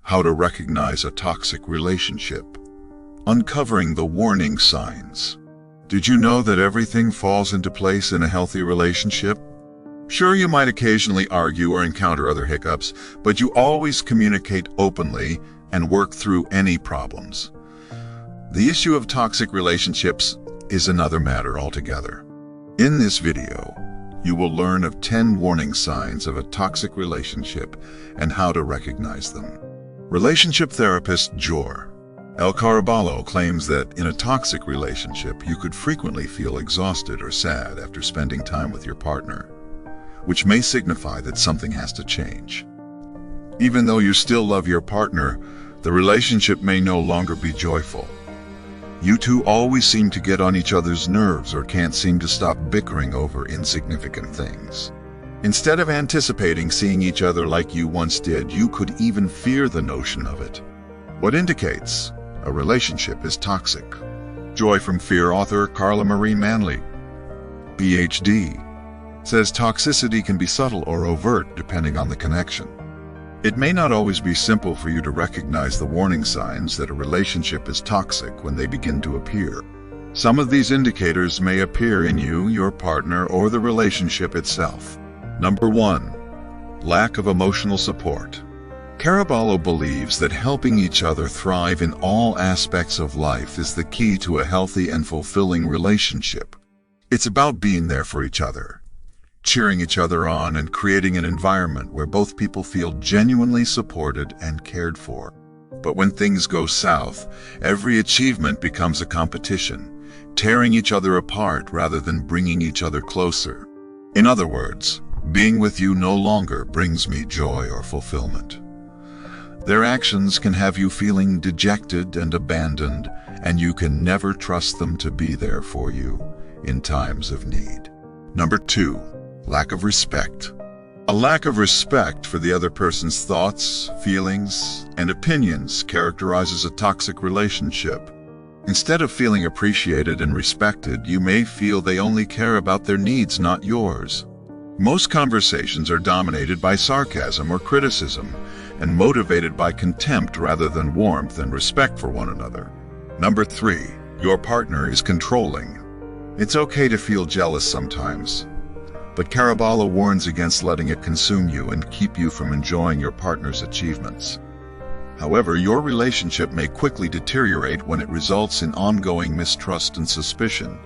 How to recognize a toxic relationship. Uncovering the warning signs. Did you know that everything falls into place in a healthy relationship? Sure, you might occasionally argue or encounter other hiccups, but you always communicate openly and work through any problems. The issue of toxic relationships is another matter altogether. In this video, you will learn of 10 warning signs of a toxic relationship and how to recognize them. Relationship therapist Jor El Caraballo claims that in a toxic relationship, you could frequently feel exhausted or sad after spending time with your partner, which may signify that something has to change. Even though you still love your partner, the relationship may no longer be joyful. You two always seem to get on each other's nerves or can't seem to stop bickering over insignificant things. Instead of anticipating seeing each other like you once did, you could even fear the notion of it. What indicates a relationship is toxic? Joy from Fear author Carla Marie Manley, PhD, says toxicity can be subtle or overt depending on the connection. It may not always be simple for you to recognize the warning signs that a relationship is toxic when they begin to appear. Some of these indicators may appear in you, your partner, or the relationship itself. Number 1. Lack of emotional support. Caraballo believes that helping each other thrive in all aspects of life is the key to a healthy and fulfilling relationship. It's about being there for each other, cheering each other on, and creating an environment where both people feel genuinely supported and cared for. But when things go south, every achievement becomes a competition, tearing each other apart rather than bringing each other closer. In other words, being with you no longer brings me joy or fulfillment. Their actions can have you feeling dejected and abandoned, and you can never trust them to be there for you in times of need. Number 2. Lack of respect. A lack of respect for the other person's thoughts, feelings, and opinions characterizes a toxic relationship. Instead of feeling appreciated and respected, you may feel they only care about their needs, not yours. Most conversations are dominated by sarcasm or criticism and motivated by contempt rather than warmth and respect for one another. Number 3. Your partner is controlling. It's okay to feel jealous sometimes, but Caraballo warns against letting it consume you and keep you from enjoying your partner's achievements. However, your relationship may quickly deteriorate when it results in ongoing mistrust and suspicion.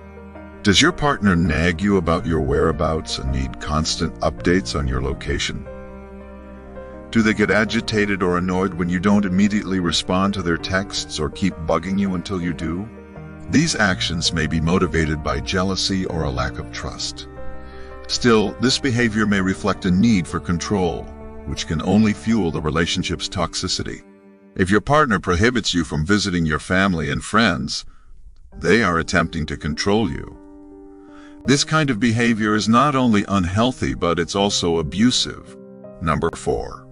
Does your partner nag you about your whereabouts and need constant updates on your location? Do they get agitated or annoyed when you don't immediately respond to their texts or keep bugging you until you do? These actions may be motivated by jealousy or a lack of trust. Still, this behavior may reflect a need for control, which can only fuel the relationship's toxicity. If your partner prohibits you from visiting your family and friends, they are attempting to control you. This kind of behavior is not only unhealthy, but it's also abusive. Number 4.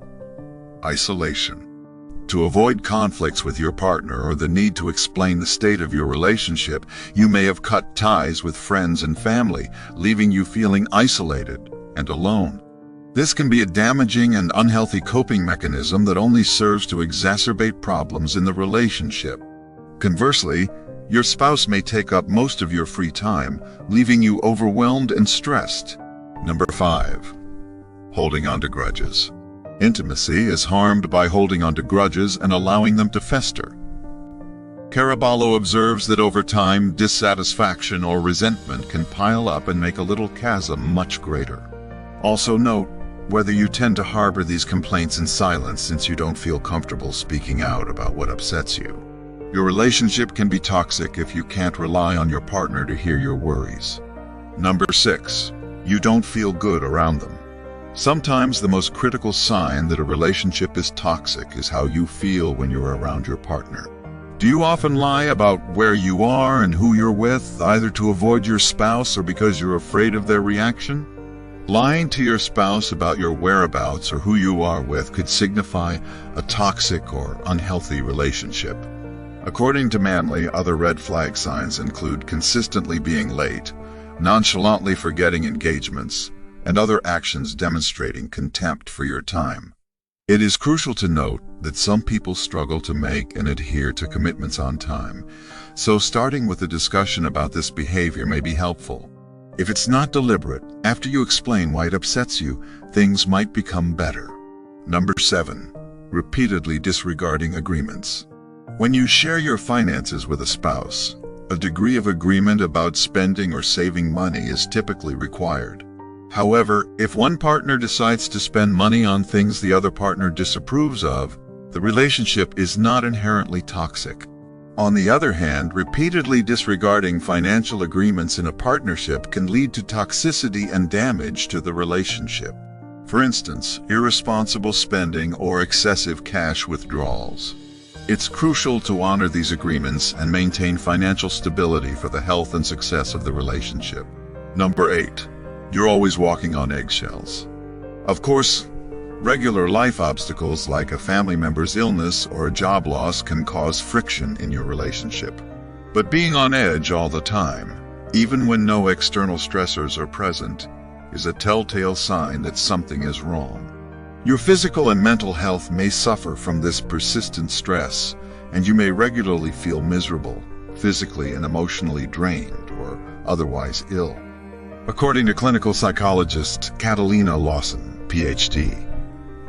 Isolation. To avoid conflicts with your partner or the need to explain the state of your relationship, you may have cut ties with friends and family, leaving you feeling isolated and alone. This can be a damaging and unhealthy coping mechanism that only serves to exacerbate problems in the relationship. Conversely, your spouse may take up most of your free time, leaving you overwhelmed and stressed. Number 5. Holding on to grudges. Intimacy is harmed by holding on to grudges and allowing them to fester. Caraballo observes that over time, dissatisfaction or resentment can pile up and make a little chasm much greater. Also note whether you tend to harbor these complaints in silence, since you don't feel comfortable speaking out about what upsets you. Your relationship can be toxic if you can't rely on your partner to hear your worries. Number 6. You don't feel good around them. Sometimes the most critical sign that a relationship is toxic is how you feel when you're around your partner. Do you often lie about where you are and who you're with, either to avoid your spouse or because you're afraid of their reaction? Lying to your spouse about your whereabouts or who you are with could signify a toxic or unhealthy relationship. According to Manley, other red flag signs include consistently being late, nonchalantly forgetting engagements, and other actions demonstrating contempt for your time. It is crucial to note that some people struggle to make and adhere to commitments on time, so starting with a discussion about this behavior may be helpful. If it's not deliberate, after you explain why it upsets you, things might become better. Number 7. Repeatedly disregarding agreements. When you share your finances with a spouse, a degree of agreement about spending or saving money is typically required. However, if one partner decides to spend money on things the other partner disapproves of, the relationship is not inherently toxic. On the other hand, repeatedly disregarding financial agreements in a partnership can lead to toxicity and damage to the relationship. For instance, irresponsible spending or excessive cash withdrawals. It's crucial to honor these agreements and maintain financial stability for the health and success of the relationship. Number 8. You're always walking on eggshells. Of course, regular life obstacles like a family member's illness or a job loss can cause friction in your relationship. But being on edge all the time, even when no external stressors are present, is a telltale sign that something is wrong. Your physical and mental health may suffer from this persistent stress, and you may regularly feel miserable, physically and emotionally drained, or otherwise ill. According to clinical psychologist Catalina Lawson, PhD,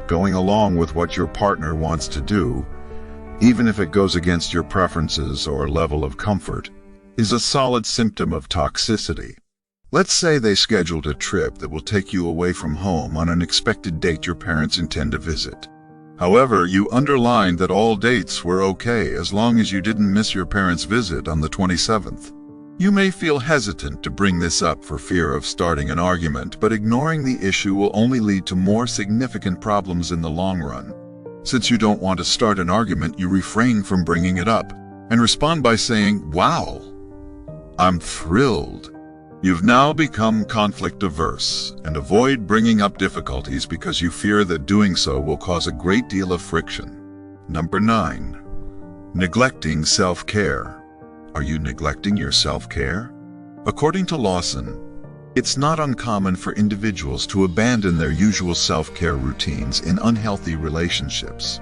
going along with what your partner wants to do, even if it goes against your preferences or level of comfort, is a solid symptom of toxicity. Let's say they scheduled a trip that will take you away from home on an expected date your parents intend to visit. However, you underlined that all dates were okay as long as you didn't miss your parents' visit on the 27th. You may feel hesitant to bring this up for fear of starting an argument, but ignoring the issue will only lead to more significant problems in the long run. Since you don't want to start an argument, you refrain from bringing it up and respond by saying, "Wow, I'm thrilled." You've now become conflict averse and avoid bringing up difficulties because you fear that doing so will cause a great deal of friction. Number 9. Neglecting self-care. Are you neglecting your self-care? According to Lawson, it's not uncommon for individuals to abandon their usual self-care routines in unhealthy relationships.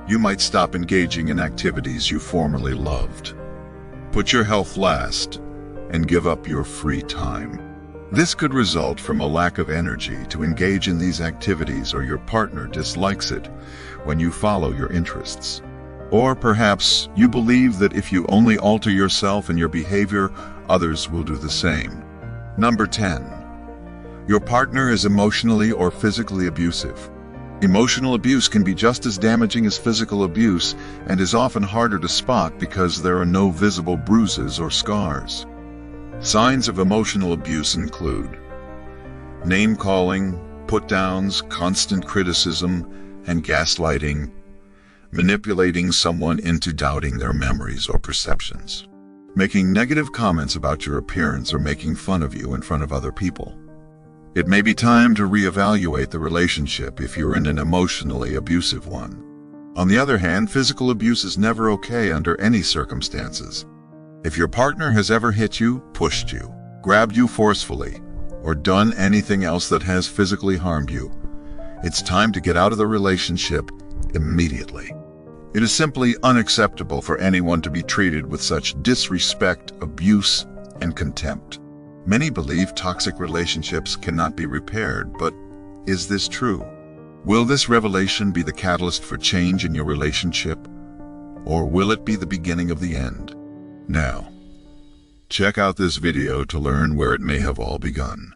You might stop engaging in activities you formerly loved, put your health last, and give up your free time. This could result from a lack of energy to engage in these activities, or your partner dislikes it when you follow your interests. Or perhaps you believe that if you only alter yourself and your behavior, others will do the same. Number 10. Your partner is emotionally or physically abusive. Emotional abuse can be just as damaging as physical abuse and is often harder to spot because there are no visible bruises or scars. Signs of emotional abuse include name-calling, put-downs, constant criticism, and gaslighting, manipulating someone into doubting their memories or perceptions, making negative comments about your appearance or making fun of you in front of other people. It may be time to reevaluate the relationship if you're in an emotionally abusive one. On the other hand, physical abuse is never okay under any circumstances. If your partner has ever hit you, pushed you, grabbed you forcefully, or done anything else that has physically harmed you, it's time to get out of the relationship immediately. It is simply unacceptable for anyone to be treated with such disrespect, abuse, and contempt. Many believe toxic relationships cannot be repaired, but is this true? Will this revelation be the catalyst for change in your relationship, or will it be the beginning of the end? Now, check out this video to learn where it may have all begun.